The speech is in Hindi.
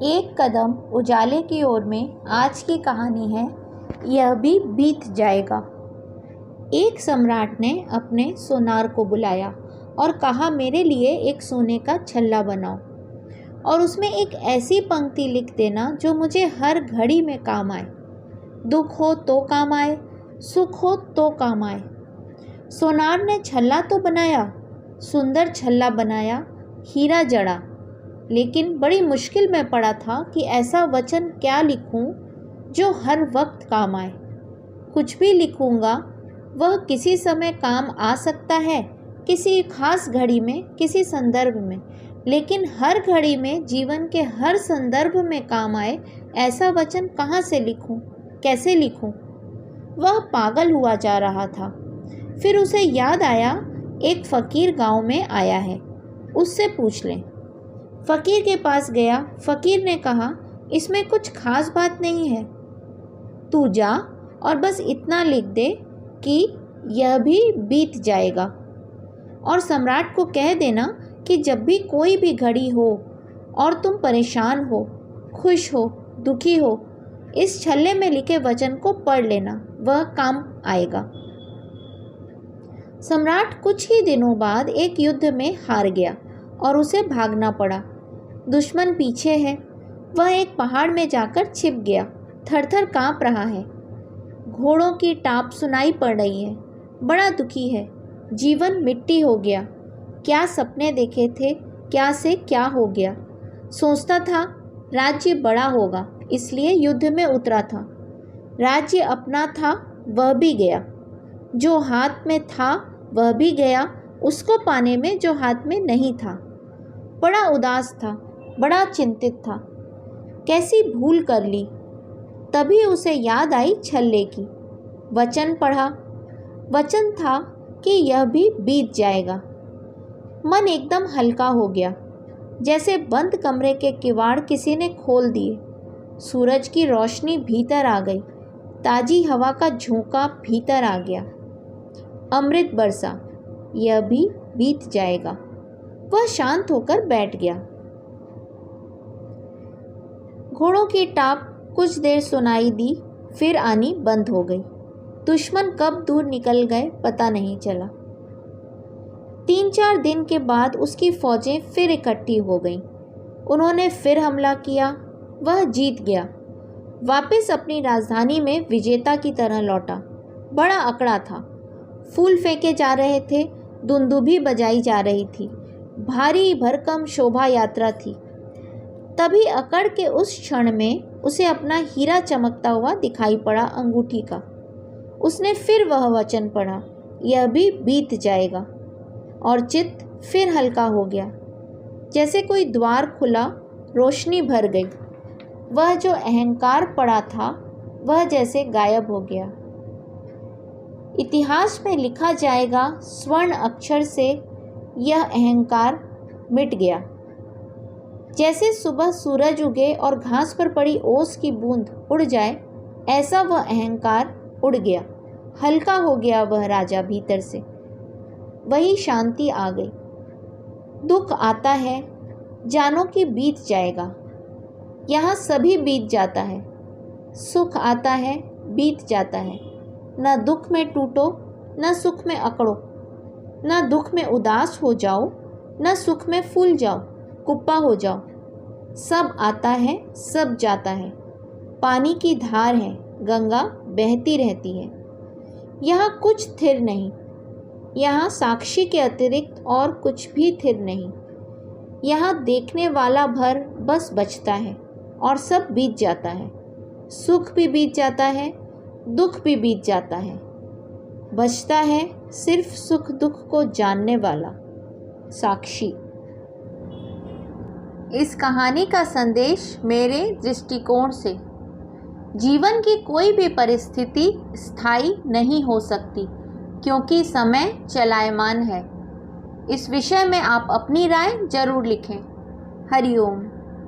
एक कदम उजाले की ओर में आज की कहानी है, यह भी बीत जाएगा। एक सम्राट ने अपने सोनार को बुलाया और कहा, मेरे लिए एक सोने का छल्ला बनाओ और उसमें एक ऐसी पंक्ति लिख देना जो मुझे हर घड़ी में काम आए। दुख हो तो काम आए, सुख हो तो काम आए। सोनार ने छल्ला तो बनाया, सुंदर छल्ला बनाया, हीरा जड़ा, लेकिन बड़ी मुश्किल में पड़ा था कि ऐसा वचन क्या लिखूं जो हर वक्त काम आए। कुछ भी लिखूंगा वह किसी समय काम आ सकता है, किसी खास घड़ी में, किसी संदर्भ में, लेकिन हर घड़ी में, जीवन के हर संदर्भ में काम आए ऐसा वचन कहाँ से लिखूं, कैसे लिखूं? वह पागल हुआ जा रहा था। फिर उसे याद आया, एक फ़कीर गांव में आया है, उससे पूछ लें। फ़कीर के पास गया। फ़कीर ने कहा, इसमें कुछ खास बात नहीं है, तू जा और बस इतना लिख दे कि यह भी बीत जाएगा, और सम्राट को कह देना कि जब भी कोई भी घड़ी हो और तुम परेशान हो, खुश हो, दुखी हो, इस छल्ले में लिखे वचन को पढ़ लेना, वह काम आएगा। सम्राट कुछ ही दिनों बाद एक युद्ध में हार गया और उसे भागना पड़ा। दुश्मन पीछे है। वह एक पहाड़ में जाकर छिप गया, थर-थर काँप रहा है। घोड़ों की टाप सुनाई पड़ रही है। बड़ा दुखी है। जीवन मिट्टी हो गया। क्या सपने देखे थे, क्या से क्या हो गया। सोचता था राज्य बड़ा होगा, इसलिए युद्ध में उतरा था। राज्य अपना था, वह भी गया। जो हाथ में था वह भी गया, उसको पाने में जो हाथ में नहीं था। बड़ा उदास था, बड़ा चिंतित था। कैसी भूल कर ली। तभी उसे याद आई छल्ले की। वचन पढ़ा। वचन था कि यह भी बीत जाएगा। मन एकदम हल्का हो गया, जैसे बंद कमरे के किवाड़ किसी ने खोल दिए। सूरज की रोशनी भीतर आ गई, ताजी हवा का झोंका भीतर आ गया। अमृत बरसा, यह भी बीत जाएगा। वह शांत होकर बैठ गया। घोड़ों की टाप कुछ देर सुनाई दी, फिर आनी बंद हो गई। दुश्मन कब दूर निकल गए पता नहीं चला। 3-4 दिन के बाद उसकी फौजें फिर इकट्ठी हो गईं। उन्होंने फिर हमला किया। वह जीत गया। वापस अपनी राजधानी में विजेता की तरह लौटा। बड़ा अकड़ा था। फूल फेंके जा रहे थे, दुंदुभी बजाई जा रही थी। भारी भरकम शोभा यात्रा थी। तभी अकड़ के उस क्षण में उसे अपना हीरा चमकता हुआ दिखाई पड़ा, अंगूठी का। उसने फिर वह वचन पढ़ा, यह भी बीत जाएगा, और चित्त फिर हल्का हो गया। जैसे कोई द्वार खुला, रोशनी भर गई। वह जो अहंकार पड़ा था वह जैसे गायब हो गया। इतिहास में लिखा जाएगा स्वर्ण अक्षर से, यह अहंकार मिट गया। जैसे सुबह सूरज उगे और घास पर पड़ी ओस की बूंद उड़ जाए, ऐसा वह अहंकार उड़ गया। हल्का हो गया वह राजा भीतर से। वही शांति आ गई। दुख आता है, जानो कि बीत जाएगा। यहाँ सभी बीत जाता है। सुख आता है, बीत जाता है। न दुख में टूटो, न सुख में अकड़ो। न दुख में उदास हो जाओ, न सुख में फूल जाओ, कुप्पा हो जाओ। सब आता है, सब जाता है। पानी की धार है, गंगा बहती रहती है। यहाँ कुछ स्थिर नहीं। यहाँ साक्षी के अतिरिक्त और कुछ भी स्थिर नहीं। यहाँ देखने वाला भर बस बचता है और सब बीत जाता है। सुख भी बीत जाता है, दुख भी बीत जाता है। बचता है सिर्फ सुख दुख को जानने वाला साक्षी। इस कहानी का संदेश मेरे दृष्टिकोण से, जीवन की कोई भी परिस्थिति स्थायी नहीं हो सकती, क्योंकि समय चलायमान है। इस विषय में आप अपनी राय जरूर लिखें। हरिओम।